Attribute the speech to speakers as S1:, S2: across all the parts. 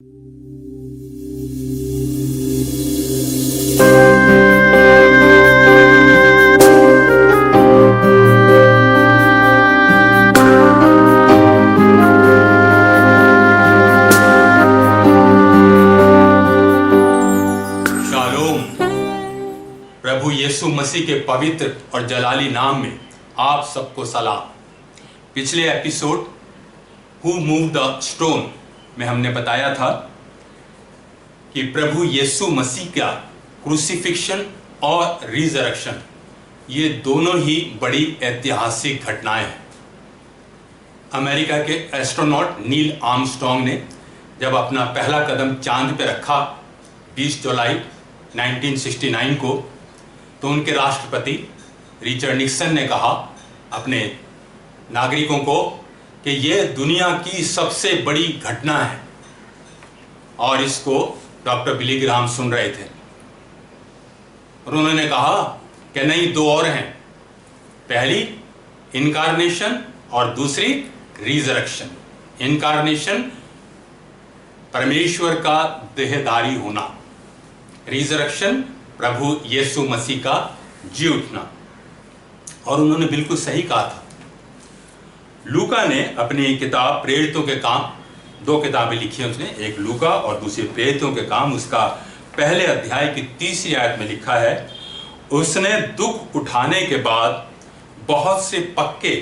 S1: प्रभु यीशु मसीह के पवित्र और जलाली नाम में आप सबको सलाम। पिछले episode who move the stone में हमने बताया था कि प्रभु यीशु मसीह का क्रूसिफिक्शन और रिजरेक्शन ये दोनों ही बड़ी ऐतिहासिक घटनाएं हैं। अमेरिका के एस्ट्रोनॉट नील आर्मस्ट्रांग ने जब अपना पहला कदम चांद पर रखा 20 जुलाई 1969 को, तो उनके राष्ट्रपति रिचर्ड निक्सन ने कहा अपने नागरिकों को कि यह दुनिया की सबसे बड़ी घटना है, और इसको डॉक्टर बिली ग्राहम सुन रहे थे। और उन्होंने कहा कि नहीं, दो और हैं, पहली इनकारनेशन और दूसरी रिजरेक्शन। इनकारनेशन परमेश्वर का देहधारी होना, रिजरेक्शन प्रभु यीशु मसीह का जी उठना। और उन्होंने बिल्कुल सही कहा था। लूका ने अपनी किताब प्रेरितों के काम, दो किताबें लिखी हैं उसने, एक लूका और दूसरी प्रेरितों के काम, उसका पहले अध्याय की 30वीं आयत में लिखा है, उसने दुख उठाने के बाद बहुत से पक्के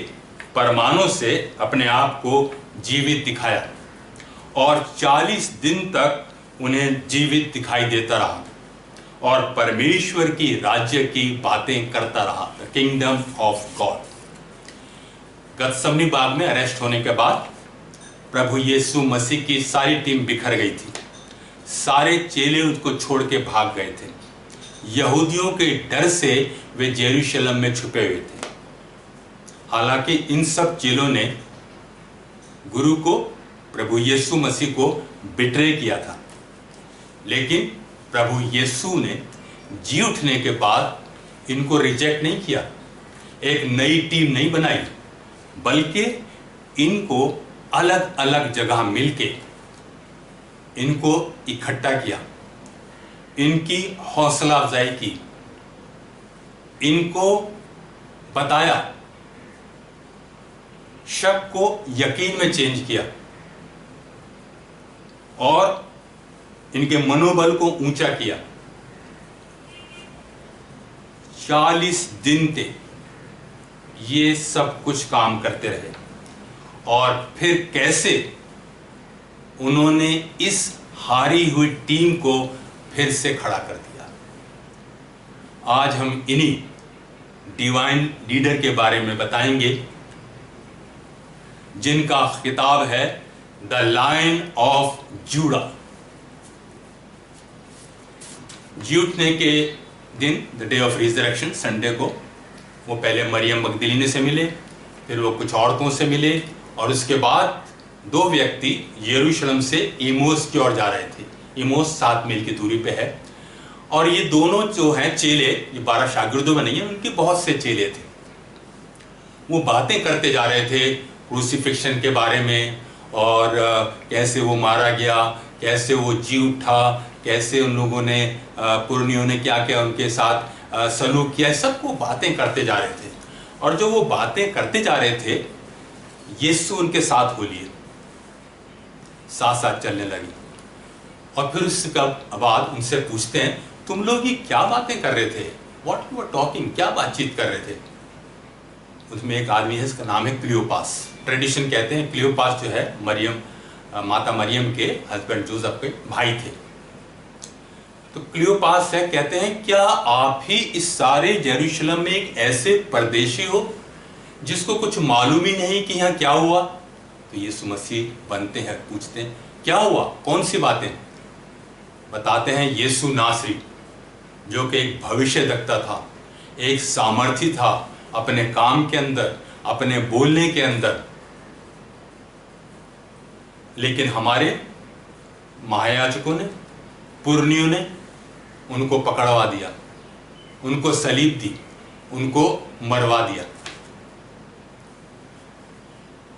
S1: प्रमाणों से अपने आप को जीवित दिखाया और 40 दिन तक उन्हें जीवित दिखाई देता रहा और परमेश्वर की राज्य की बातें करता रहा। The kingdom of God. Gethsemane बाग में अरेस्ट होने के बाद प्रभु यीशु मसीह की सारी टीम बिखर गई थी। सारे चेले उसको छोड़ के भाग गए थे। यहूदियों के डर से वे यरूशलेम में छुपे हुए थे। हालांकि इन सब चेलों ने गुरु को, प्रभु यीशु मसीह को बिट्रे किया था, लेकिन प्रभु यीशु ने जी उठने के बाद इनको रिजेक्ट नहीं किया, एक नई टीम नहीं बनाई, बल्कि इनको अलग अलग जगह मिलके इनको इकट्ठा किया, इनकी हौसला अफजाई की, इनको बताया, शक को यकीन में चेंज किया और इनके मनोबल को ऊंचा किया। 40 दिन तक ये सब कुछ काम करते रहे और फिर कैसे उन्होंने इस हारी हुई टीम को फिर से खड़ा कर दिया। आज हम इन्हीं डिवाइन लीडर के बारे में बताएंगे जिनका खिताब है द लायन ऑफ जूडा। जी उठने के दिन, the day of resurrection, Sunday को, वो पहले मरियम मगदलीनी से मिले, फिर वो कुछ औरतों से मिले और उसके बाद दो व्यक्ति यरूशलेम से इमोस की ओर जा रहे थे। इमोस 7 मील की दूरी पे है और ये दोनों जो हैं चेले, ये 12 शागिर्दों में नहीं है, उनके बहुत से चेले थे। वो बातें करते जा रहे थे क्रूसिफिक्शन के बारे में और कैसे वो मारा गया, कैसे वो जी उठा, कैसे उन लोगों ने, पुरनियों ने क्या क्या उनके साथ सलूक किया, सबको बातें करते जा रहे थे। और जो वो बातें करते जा रहे थे, यीशु उनके साथ हो लिए, साथ साथ चलने लगे। और फिर उसके बाद उनसे पूछते हैं, तुम लोग ये क्या बातें कर रहे थे? What you are talking? क्या बातचीत कर रहे थे? उसमें एक आदमी है, इसका नाम है क्लियोपास। ट्रेडिशन कहते हैं क्लियोपास जो है मरियम, माता मरियम के हस्बैंड जोसेफ के भाई थे। तो क्लियोपास है, कहते हैं क्या आप ही इस सारे यरूशलेम में एक ऐसे परदेशी हो जिसको कुछ मालूम ही नहीं कि यहाँ क्या हुआ? तो यीशु मसीह बनते हैं, पूछते हैं क्या हुआ, कौन सी बातें? बताते हैं यीशु नासरी, जो कि एक भविष्यद्वक्ता था, एक सामर्थी था अपने काम के अंदर, अपने बोलने के अंदर, लेकिन हमारे महायाजकों ने, पुरनियों ने उनको पकड़वा दिया, उनको सलीब दी, उनको मरवा दिया।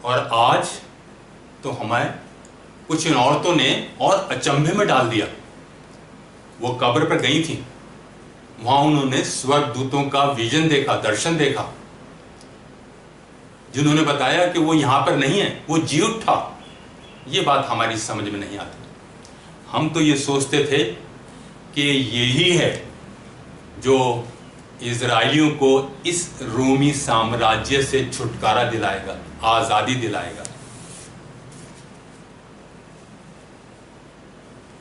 S1: और आज तो हमें कुछ इन औरतों ने और अचंभे में डाल दिया। वो कब्र पर गई थी, वहां उन्होंने स्वर्गदूतों का विजन देखा, दर्शन देखा, जिन्होंने बताया कि वो यहां पर नहीं है, वो जी उठा। ये बात हमारी समझ में नहीं आती। हम तो ये सोचते थे कि यही है जो इजराइलियों को इस रोमी साम्राज्य से छुटकारा दिलाएगा, आजादी दिलाएगा।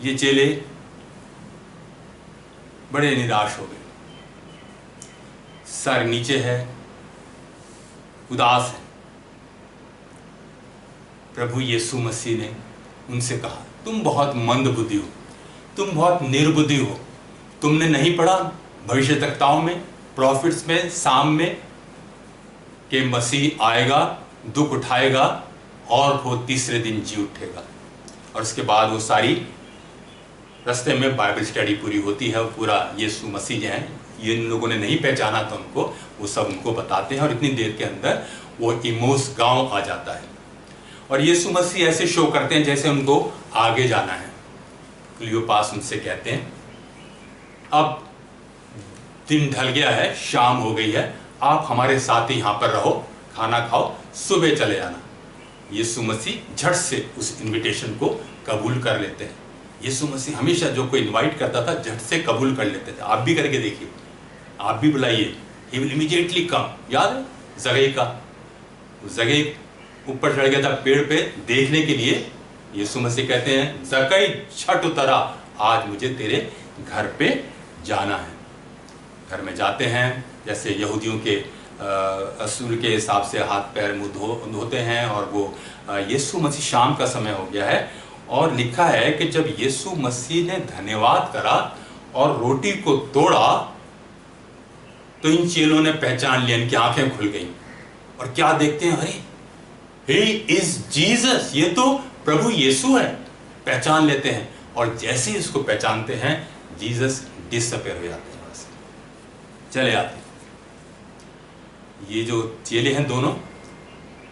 S1: ये चेले बड़े निराश हो गए, सर नीचे है, उदास है। प्रभु यीशु मसीह ने उनसे कहा, तुम बहुत मंद बुद्धि हो, तुम बहुत निर्बुद्धि हो। तुमने नहीं पढ़ा भविष्यवक्ताओं में, प्रॉफिट्स में, साम में, कि मसीह आएगा, दुख उठाएगा और वो तीसरे दिन जी उठेगा। और उसके बाद वो सारी रास्ते में बाइबल स्टडी पूरी होती है। पूरा यीशु मसीह जो है, ये इन लोगों ने नहीं पहचाना था उनको, वो सब उनको बताते हैं और इतनी देर के अंदर वो इमोस गांव आ जाता है। और यीशु मसीह ऐसे शो करते हैं जैसे उनको आगे जाना है। क्लियोपास उनसे कहते हैं, अब दिन ढल गया है, शाम हो गई है, आप हमारे साथ ही यहाँ पर रहो, खाना खाओ, सुबह चले जाना। यीशु मसीह झट से उस इनविटेशन को कबूल कर लेते हैं। यीशु मसीह हमेशा जो कोई इनवाइट करता था झट से कबूल कर लेते थे। आप भी करके देखिए, आप भी बुलाइए, ही विल इमीडिएटली कम। याद है जगह का, जगह ऊपर चढ़ गया था पेड़ पे देखने के लिए। यीशु मसीह कहते हैं, जकई छठ उतरा, आज मुझे तेरे घर पे जाना है। घर में जाते हैं, जैसे यहूदियों के असूल के हिसाब से हाथ पैर मुंह धोते हैं। और वो यीशु मसीह, शाम का समय हो गया है, और लिखा है कि जब यीशु मसीह ने धन्यवाद करा और रोटी को तोड़ा तो इन चेलों ने पहचान लिया, इनकी आंखें खुल गई। और क्या देखते हैं, अरे हे इज जीसस, ये तो प्रभु यीशु है। पहचान लेते हैं, और जैसे ही इसको पहचानते हैं जीसस डिसअपीयर हो जाते हैं, बस चले आते हैं। ये जो चेले हैं दोनों,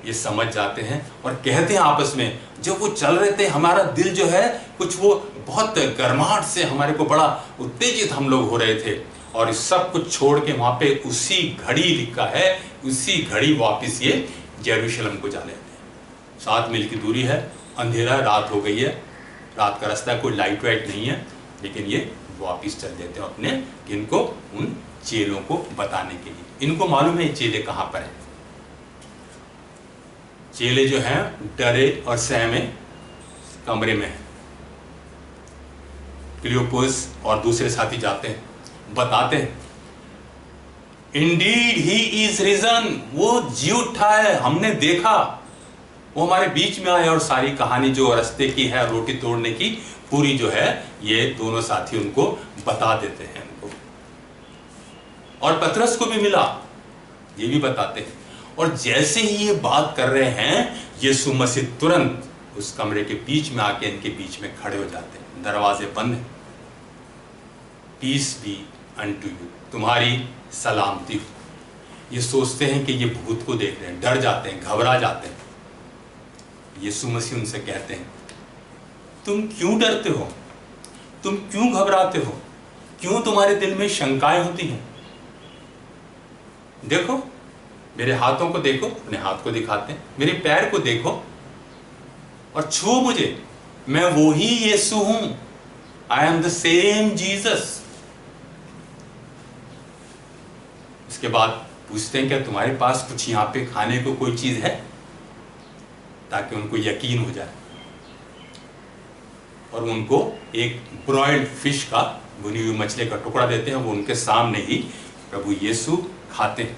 S1: ये समझ जाते हैं और कहते हैं आपस में, जब वो चल रहे थे हमारा दिल जो है कुछ वो बहुत गर्माहट से, हमारे को बड़ा उत्तेजित हम लोग हो रहे थे। और सब कुछ छोड़ के वहां पे उसी घड़ी लिखा है, उसी घड़ी वापस ये यरूशलेम को जा लेते हैं। 7 मील की दूरी है, अंधेरा, रात हो गई है, रात का रास्ता, कोई लाइट वाइट नहीं है, लेकिन ये वापस चल देते हैं अपने, इनको उन चेलों को बताने के लिए। इनको मालूम है ये चेले कहां पर है। चेले जो हैं डरे और सहमे कमरे में हैं। क्लियोपास और दूसरे साथी जाते हैं, बताते हैं, इंडीड ही इज रिजन, वो जी उठा है, हमने देखा, वो हमारे बीच में आया। और सारी कहानी जो रास्ते की है, रोटी तोड़ने की, पूरी जो है ये दोनों साथी उनको बता देते हैं उनको। और पतरस को भी मिला, ये भी बताते हैं। और जैसे ही ये बात कर रहे हैं, यीशु मसीह तुरंत उस कमरे के बीच में आके इनके बीच में खड़े हो जाते हैं। दरवाजे बंद हैं। पीस बी अनटू यू, तुम्हारी सलामती हो। ये सोचते हैं कि ये भूत को देख रहे हैं, डर जाते हैं, घबरा जाते हैं। यीशु मसीह उनसे कहते हैं, तुम क्यों डरते हो, तुम क्यों घबराते हो, क्यों तुम्हारे दिल में शंकाएं होती हैं? देखो, मेरे हाथों को देखो, अपने हाथ को दिखाते हैं, मेरे पैर को देखो और छुओ मुझे, मैं वो ही यीशु हूं। आई एम द सेम जीसस। उसके बाद पूछते हैं, क्या तुम्हारे पास कुछ यहां पे खाने को कोई चीज है, ताकि उनको यकीन हो जाए। और उनको एक ब्रॉइल्ड फिश का, भुनी हुई मछली का टुकड़ा देते हैं। वो उनके सामने ही प्रभु यीशु खाते हैं।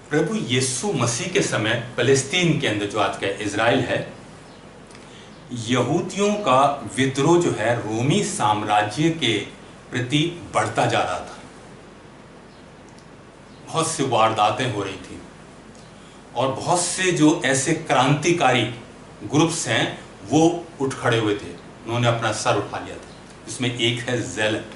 S1: प्रभु यीशु मसीह के समय फलस्तीन के अंदर, जो आज का इजराइल है, यहूदियों का विद्रोह जो है रोमी साम्राज्य के प्रति बढ़ता जा रहा था। बहुत सी वारदातें हो रही थी और बहुत से जो ऐसे क्रांतिकारी ग्रुप्स हैं वो उठ खड़े हुए थे, उन्होंने अपना सर उठा लिया था। इसमें एक है ज़ेलट,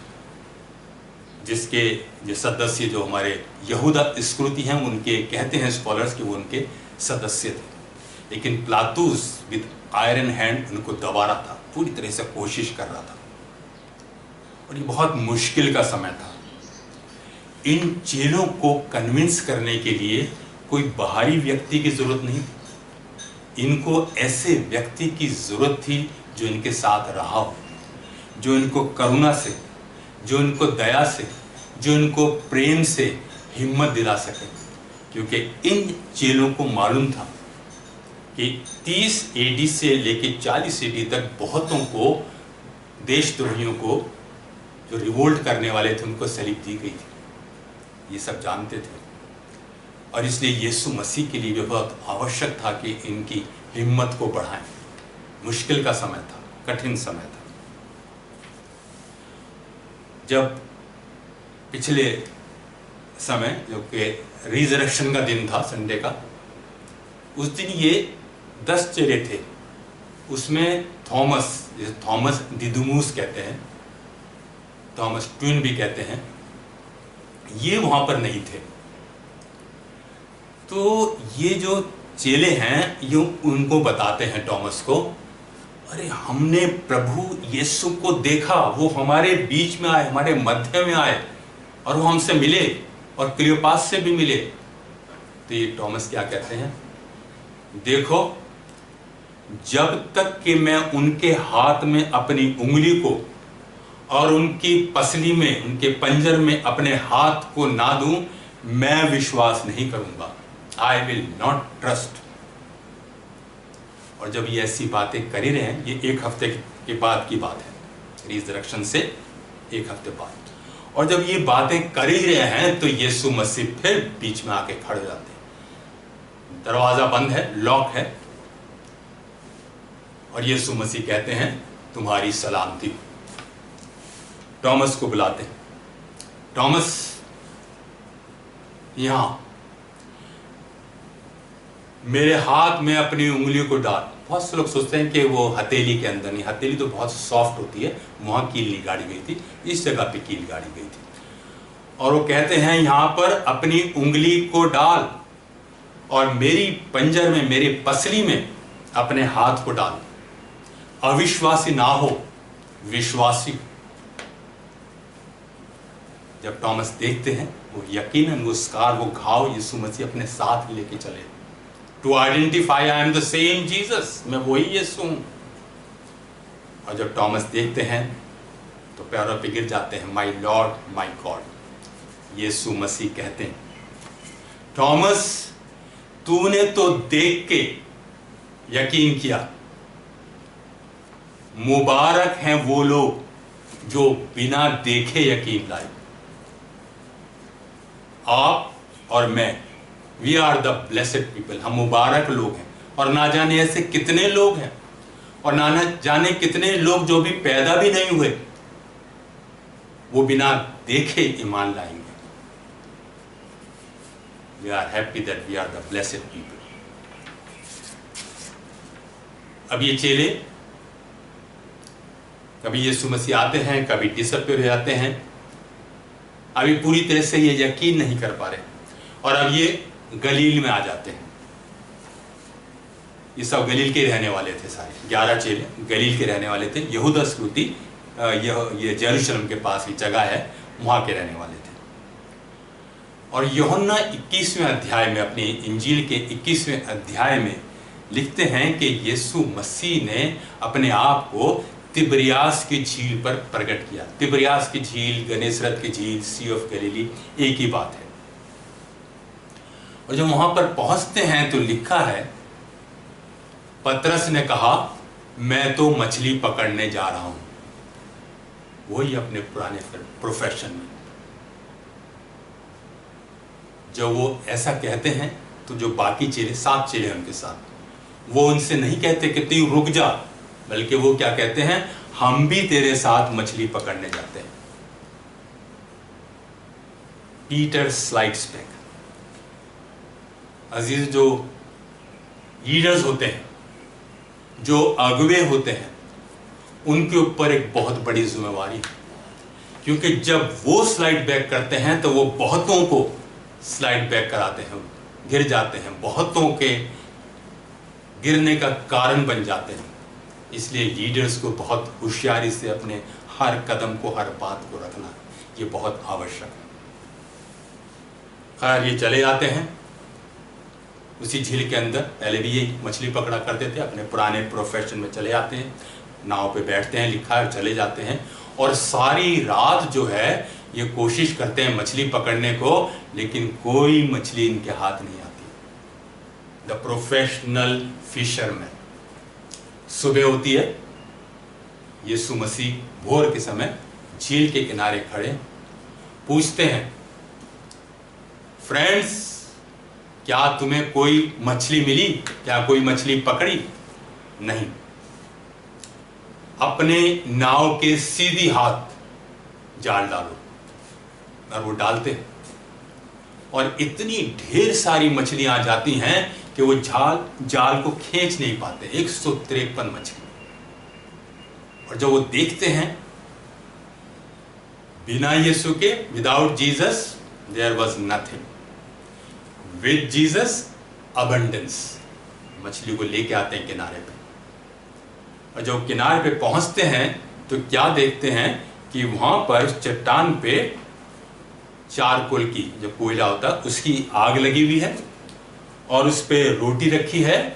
S1: जिसके जो सदस्य जो हमारे यहूदा संस्कृति हैं, उनके कहते हैं स्कॉलर्स कि वो उनके सदस्य थे। लेकिन प्लातूस विद आयरन हैंड उनको दबा रहा था, पूरी तरह से कोशिश कर रहा था, और ये बहुत मुश्किल का समय था। इन चेलों को कन्विंस करने के लिए कोई बाहरी व्यक्ति की जरूरत नहीं थी, इनको ऐसे व्यक्ति की जरूरत थी जो इनके साथ रहा हो, जो इनको करुणा से, जो इनको दया से, जो इनको प्रेम से हिम्मत दिला सके। क्योंकि इन चेलों को मालूम था कि 30 AD से लेकर 40 AD तक बहुतों को, देशद्रोहियों को, जो रिवोल्ट करने वाले थे, उनको सलीब दी गई थी। ये सब जानते थे, और इसलिए यीशु मसीह के लिए भी बहुत आवश्यक था कि इनकी हिम्मत को बढ़ाएं। मुश्किल का समय था, कठिन समय था। जब पिछले समय, जो कि रिजरेक्शन का दिन था, संडे का, उस दिन ये 10 चेले थे। उसमें थॉमस, जिसे थॉमस दिदुमुस कहते हैं, थॉमस ट्विन भी कहते हैं, ये वहां पर नहीं थे। तो ये जो चेले हैं, ये उनको बताते हैं थॉमस को, अरे हमने प्रभु यीशु को देखा, वो हमारे बीच में आए, हमारे मध्य में आए, और वो हमसे मिले, और क्लियोपास से भी मिले। तो ये थॉमस क्या कहते हैं, देखो, जब तक कि मैं उनके हाथ में अपनी उंगली को और उनकी पसली में, उनके पंजर में अपने हाथ को ना दूं, मैं विश्वास नहीं करूंगा। I will not trust. और जब ये ऐसी बातें कर ही रहे हैं, ये 1 हफ्ते के बाद की बात है, रिजरेक्शन से 1 हफ्ते बाद, और जब ये बातें कर ही रहे हैं तो यीशु मसीह फिर बीच में आके खड़े हो जाते हैं। दरवाजा बंद है, लॉक है, और यीशु मसीह कहते हैं, तुम्हारी सलामती। थॉमस को बुलाते हैं, थॉमस यहां मेरे हाथ में अपनी उंगलियों को डाल। बहुत से लोग सोचते हैं कि वो हथेली के अंदर, नहीं, हथेली तो बहुत सॉफ्ट होती है, वहां कील नहीं गाड़ी गई थी, इस जगह पे कील गाड़ी गई थी। और वो कहते हैं, यहां पर अपनी उंगली को डाल, और मेरी पंजर में, मेरी पसली में अपने हाथ को डाल। अविश्वासी ना हो, विश्वासी। जब थॉमस देखते हैं, वो यकीनन वो स्कार, वो घाव यीशु मसीह अपने साथ लेके चले, to identify I am the same Jesus, मैं वही यीशु हूं। और जब थॉमस देखते हैं तो पैरों पे गिर जाते हैं, माई लॉर्ड माई गॉड। यीशु मसीह कहते हैं, थॉमस, तूने तो देख के यकीन किया, मुबारक हैं वो लोग जो बिना देखे यकीन लाए। आप और मैं, we are the blessed people, हम मुबारक लोग हैं। और ना जाने ऐसे कितने लोग हैं, और ना जाने कितने लोग जो भी पैदा भी नहीं हुए, वो बिना देखे ईमान लाएंगे। We are happy that we are the blessed people. अब ये चेले कभी यीशु मसीह आते हैं, कभी डिसअपीयर हो जाते हैं, अभी पूरी तरह से ये यकीन नहीं कर पा रहे, और अब ये गलील में आ जाते हैं। ये सब गलील के रहने वाले थे, सारे 11 चेले गलील के रहने वाले थे। यहूदा स्कूती, ये जेरूशलेम के पास ही जगह है, वहां के रहने वाले थे। और यूहन्ना 21वें अध्याय में, अपनी इंजील के 21वें अध्याय में लिखते हैं कि यीशु मसीह ने अपने आप को तिबरियास की झील पर प्रकट किया। तिबरियास की झील, गनेसरत की झील, सी ऑफ गलीली एक ही बात है। और जब वहां पर पहुंचते हैं तो लिखा है, पतरस ने कहा, मैं तो मछली पकड़ने जा रहा हूं। वही अपने पुराने प्रोफेशन में। जब वो ऐसा कहते हैं तो जो बाकी चेले, 7 चेले उनके साथ, वो उनसे नहीं कहते कि तू रुक जा, बल्कि वो क्या कहते हैं, हम भी तेरे साथ मछली पकड़ने जाते हैं। Peter slides back. अजीज, जो लीडर्स होते हैं, जो अगुवे होते हैं, उनके ऊपर एक बहुत बड़ी जिम्मेवारी है, क्योंकि जब वो स्लाइड बैक करते हैं तो वो बहुतों को स्लाइड बैक कराते हैं, गिर जाते हैं, बहुतों के गिरने का कारण बन जाते हैं। इसलिए लीडर्स को बहुत होशियारी से अपने हर कदम को, हर बात को रखना ये बहुत आवश्यक है। खैर ये चले जाते हैं उसी झील के अंदर। पहले भी ये मछली पकड़ा करते थे, अपने पुराने प्रोफेशन में चले जाते हैं, नाव पे बैठते हैं, लिखा है, चले जाते हैं और सारी रात जो है ये कोशिश करते हैं मछली पकड़ने को, लेकिन कोई मछली इनके हाथ नहीं आती। The professional fisherman. सुबह होती है, यीशु मसीह भोर के समय झील के किनारे खड़े पूछते हैं, फ्रेंड्स क्या तुम्हें कोई मछली मिली? क्या कोई मछली पकड़ी? नहीं। अपने नाव के सीधी हाथ जाल डालो, और वो डालते हैं और इतनी ढेर सारी मछलियां आ जाती हैं कि वो जाल को खींच नहीं पाते। 153 मछली। और जब वो देखते हैं बिना यीशु के, without Jesus there was nothing, with Jesus abundance, मछली को लेके आते हैं किनारे पे। और जब किनारे पे पहुंचते हैं तो क्या देखते हैं कि वहां पर चट्टान पे चारकोल की, जो कोयला होता है उसकी आग लगी हुई है और उस पे रोटी रखी है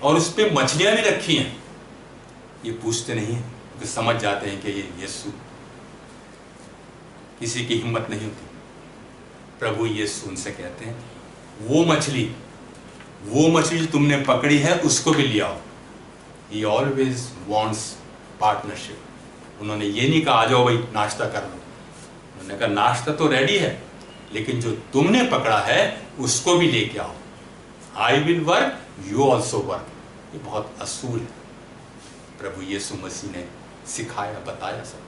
S1: और उस पे मछलियां भी रखी हैं। ये पूछते नहीं है, तो समझ जाते हैं कि ये यीशु। किसी की हिम्मत नहीं होती। प्रभु यीशु उनसे कहते हैं, वो मछली जो तुमने पकड़ी है उसको भी ले आओ। He always wants partnership। उन्होंने ये नहीं कहा आ जाओ भाई नाश्ता कर लो। उन्होंने कहा नाश्ता तो रेडी है, लेकिन जो तुमने पकड़ा है उसको भी लेके आओ। I will work, you also work। ये बहुत असूल है, प्रभु यीशु मसीह ने सिखाया, बताया सब।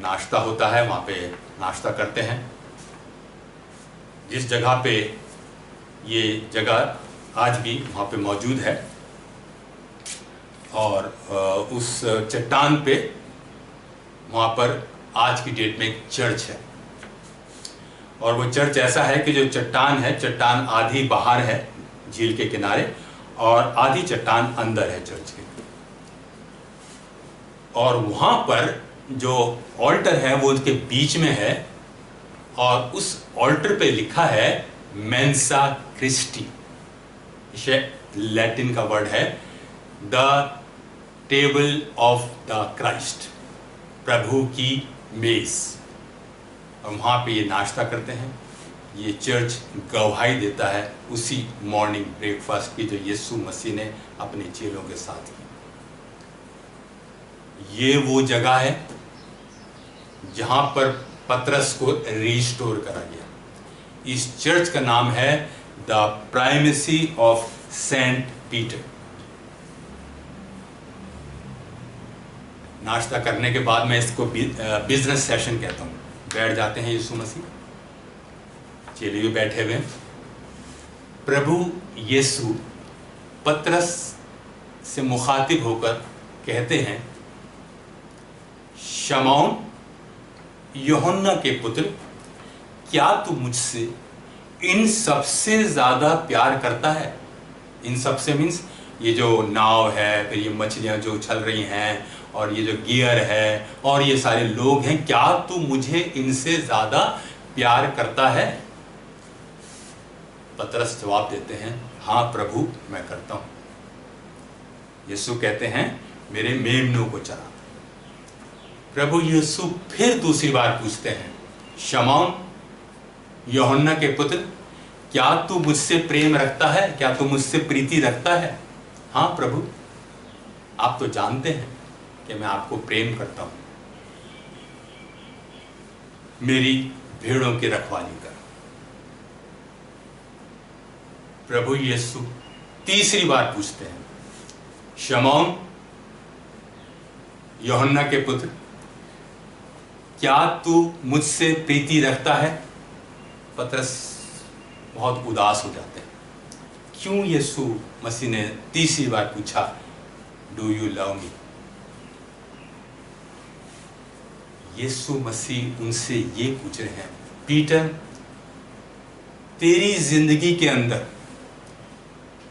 S1: नाश्ता होता है, वहाँ पे नाश्ता करते हैं। जिस जगह पे ये जगह आज भी वहाँ पे मौजूद है, और उस चट्टान पे वहाँ पर आज की डेट में एक चर्च है। और वो चर्च ऐसा है कि जो चट्टान है, चट्टान आधी बाहर है झील के किनारे और आधी चट्टान अंदर है चर्च के। और वहाँ पर जो ऑल्टर है वो उसके बीच में है, और उस ऑल्टर पे लिखा है मेंसा क्रिस्टी। ये लैटिन का वर्ड है, the table of the Christ, प्रभु की मेज। और वहाँ पे ये नाश्ता करते हैं। ये चर्च गवाही देता है उसी मॉर्निंग ब्रेकफास्ट की जो यीशु मसीह ने अपने चेलों के साथ की। ये वो जगह है जहाँ पर पतरस को रिस्टोर करा गया। इस चर्च का नाम है the primacy of Saint Peter. नाश्ता करने के बाद मैं इसको बिजनेस सेशन कहता हूँ। बैठ जाते हैं यीशु मसीह, चेले भी बैठे हुए। प्रभु यीशु पतरस से मुखातिब होकर कहते हैं, शमौन यूहन्ना के पुत्र, क्या तू मुझसे इन सबसे ज्यादा प्यार करता है? इन सबसे मीन्स ये जो नाव है, फिर ये मछलियां जो उछल रही हैं, और ये जो गियर है, और ये सारे लोग हैं, क्या तू मुझे इनसे ज्यादा प्यार करता है? पतरस जवाब देते हैं, हाँ प्रभु मैं करता हूं। यीशु कहते हैं, मेरे मेमनों को चरा। प्रभु यीशु फिर दूसरी बार पूछते हैं, शमौन यूहन्ना के पुत्र, क्या तू मुझसे प्रेम रखता है? क्या तू मुझसे प्रीति रखता है? हाँ प्रभु, आप तो जानते हैं कि मैं आपको प्रेम करता हूं। मेरी भेड़ों की रखवाली कर। प्रभु यीशु तीसरी बार पूछते हैं, शमौन यूहन्ना के पुत्र, क्या तू मुझसे प्रीति रखता है? पतरस बहुत उदास हो जाते हैं। क्यों यीशु मसीह ने तीसरी बार पूछा, डू यू लव मी? यीशु मसीह उनसे ये पूछ रहे हैं, पीटर, तेरी जिंदगी के अंदर,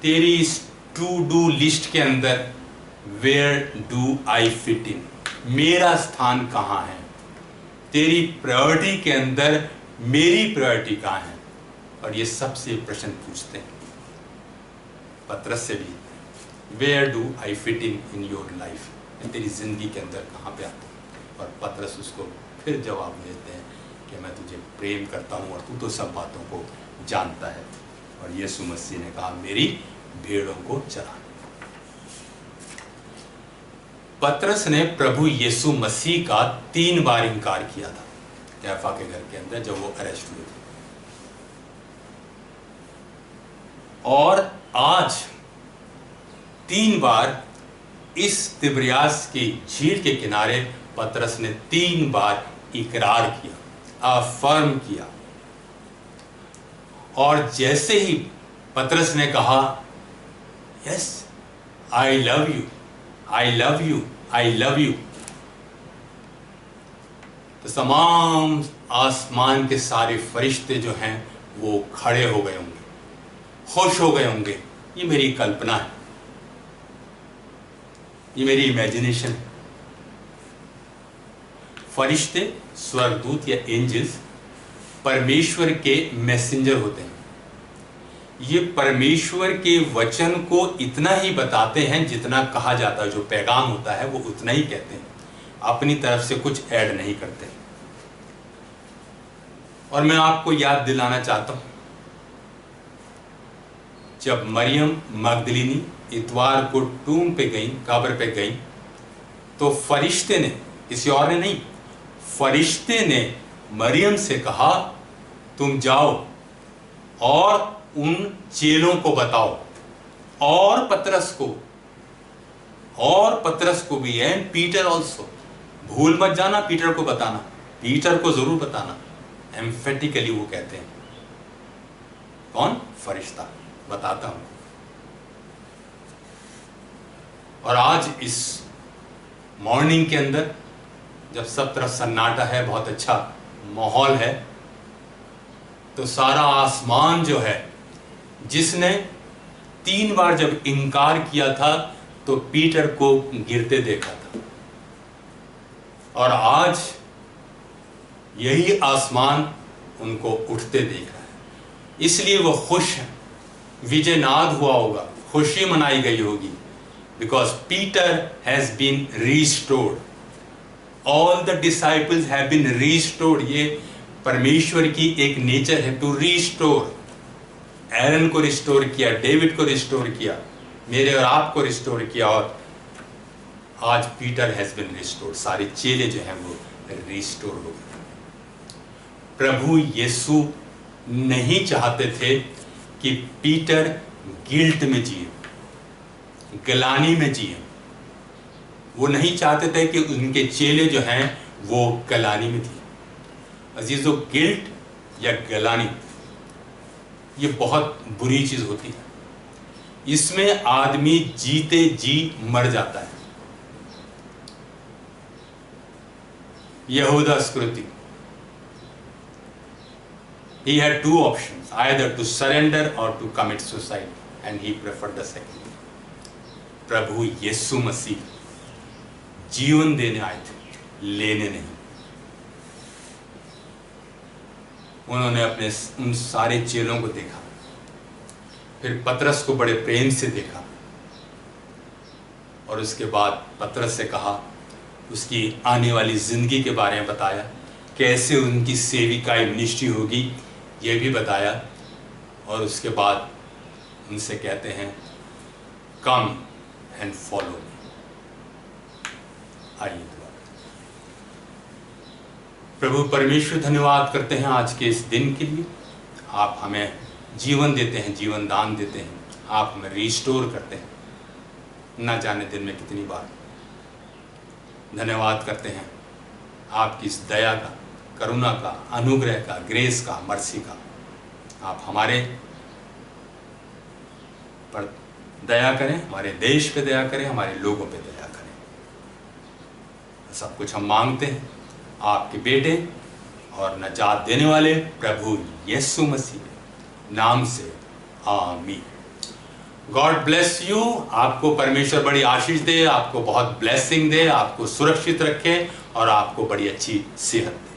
S1: तेरी इस टू डू लिस्ट के अंदर where do I fit in, मेरा स्थान कहाँ है, तेरी प्रायोरिटी के अंदर मेरी प्रायोरिटी कहाँ है। और ये सबसे प्रश्न पूछते हैं पतरस से भी, where do I fit in your life, मैं तेरी जिंदगी के अंदर कहाँ पे आता हूँ। और पतरस उसको फिर जवाब देते हैं कि मैं तुझे प्रेम करता हूँ और तू तो सब बातों को जानता है। और यीशु मसीह ने कहा मेरी भेड़ों को चरा। पतरस ने प्रभु यीशु मसीह का 3 बार इनकार किया था कैफा के घर के अंदर जब वो अरेस्ट हुए थे। और आज 3 बार इस तिब्रियास की झील के किनारे पतरस ने 3 बार इकरार किया, अफर्म किया। और जैसे ही पतरस ने कहा yes I love you, I love you, I love you, तो तमाम आसमान के सारे फरिश्ते जो हैं वो खड़े हो गए होंगे, खुश हो गए होंगे। ये मेरी कल्पना है, ये मेरी इमेजिनेशन है। फरिश्ते, स्वर्गदूत या एंजल्स परमेश्वर के मैसेंजर होते हैं। ये परमेश्वर के वचन को इतना ही बताते हैं जितना कहा जाता है, जो पैगाम होता है वो उतना ही कहते हैं, अपनी तरफ से कुछ ऐड नहीं करते। और मैं आपको याद दिलाना चाहता हूं, जब मरियम मगदलीनी इतवार को टूम पे गई, कब्र पे गई, तो फरिश्ते ने, किसी और ने नहीं, फरिश्ते ने मरियम से कहा तुम जाओ और उन चेलों को बताओ, और पतरस को भी, एंड पीटर ऑल्सो, भूल मत जाना पीटर को बताना, पीटर को जरूर बताना। एम्फेटिकली वो कहते हैं, कौन? फरिश्ता, बताता हूं। और आज इस मॉर्निंग के अंदर जब सब तरफ सन्नाटा है, बहुत अच्छा माहौल है, तो सारा आसमान जो है, जिसने 3 बार जब इनकार किया था तो पीटर को गिरते देखा था, और आज यही आसमान उनको उठते देख रहा है। इसलिए वो खुश है, विजय नाद हुआ होगा, खुशी मनाई गई होगी, because Peter has been restored, all the disciples have been restored. ये परमेश्वर की एक नेचर है, टू रिस्टोर। एरन को रिस्टोर किया, डेविड को रिस्टोर किया, मेरे और आपको रिस्टोर किया, और आज पीटर हैज बीन रिस्टोर्ड। सारे चेले जो हैं वो रिस्टोर हो गए। प्रभु यीशु नहीं चाहते थे कि पीटर गिल्ट में जिए, गलानी में जिए। वो नहीं चाहते थे कि उनके चेले जो हैं वो गलानी में जिए। अजीजों, गिल्ट या गलानी ये बहुत बुरी चीज होती है। इसमें आदमी जीते जी मर जाता है। यहूदा इस्करियोती, he had 2 options, either to surrender or to commit suicide, and he preferred the second. प्रभु यीशु मसीह जीवन देने आए थे, लेने नहीं। उन्होंने अपने उन सारे चेलों को देखा, फिर पतरस को बड़े प्रेम से देखा, और उसके बाद पतरस से कहा, उसकी आने वाली जिंदगी के बारे में बताया, कैसे उनकी सेविकाई मिनिस्ट्री होगी ये भी बताया, और उसके बाद उनसे कहते हैं कम एंड फॉलो मी। आइए प्रभु परमेश्वर, धन्यवाद करते हैं आज के इस दिन के लिए। आप हमें जीवन देते हैं, जीवन दान देते हैं, आप हमें रिस्टोर करते हैं, ना जाने दिन में कितनी बार। धन्यवाद करते हैं आपकी इस दया का, करुणा का, अनुग्रह का, ग्रेस का, मर्सी का। आप हमारे पर दया करें, हमारे देश पे दया करें, हमारे लोगों पे दया करें। सब कुछ हम मांगते हैं आपके बेटे और नजात देने वाले प्रभु यीशु मसीह के नाम से, आमीन। God bless you. आपको परमेश्वर बड़ी आशीष दे, आपको बहुत ब्लेसिंग दे, आपको सुरक्षित रखे और आपको बड़ी अच्छी सेहत दे।